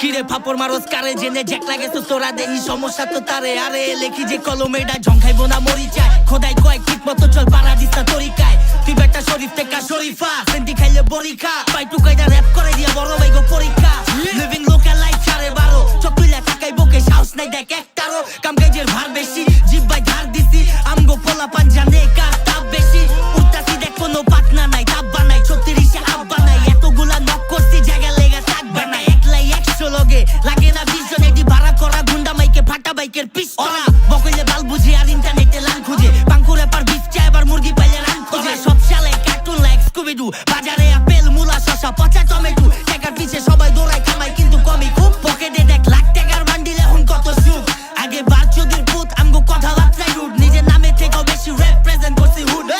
কিরে ফাপড় মারস কারে জেনে জ্যাক লাগেছো তোরা দেই সমস্যা তো তারে আরে লেখি যে কলমেডা ঝংখাইবো না মরি চায় খোদাই কয় ঠিক মতো চল পারাদিসা তরিকায় তুই বেটা শরীফ থেকে শরীফা সেন্টি খাইলে বরিখা পাই টুকাইটা র‍্যাপ করে দিয়া বড় ভাই গো পরীক্ষা লিভিং লোকাল লাইফ 12:30 চোখ তুইলা তাকাই বকে সাহস নাই দেখ একটারও কাম কাজের ভার বেশি জিভ ভাই ধার দিছি আমগো পোলা পান জানে কার তাপ বেশি উঠতাছি দেখ কোনো পাটনা নাই তাপ বানাই 36 আপ বানাই এতগুলা নক করছি জায়গা লেগা থাকবে না একলাই 100 লগে লাগে না 20 জন এডি ভাড়া করা গুন্ডা মাইকে ফাটা বাইকের পিস ওরা বকইলে বাল বুঝি আর ইন্টারনেটে লান খুঁজে বাঙ্কুরে পার বিফ চাই আবার মুরগি পাইলে রান খুঁজে সব শালে কার্টুন লাইক স্কুবিডু বাজারে আপেল মুলা শসা পচা টমেটো টাকার পিছে সবাই দৌড়ায় কামাই কিন্তু কমই খুব পকেটে দেখ লাখ টাকার বান্ডিল এখন কত সুখ আগে বারচুদির পুত আমগো কথা বার্তায় রুট নিজের নামে থেকেও বেশি রিপ্রেজেন্ট করছি হুড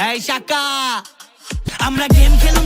এই শাকা আমরা গেম খেলুন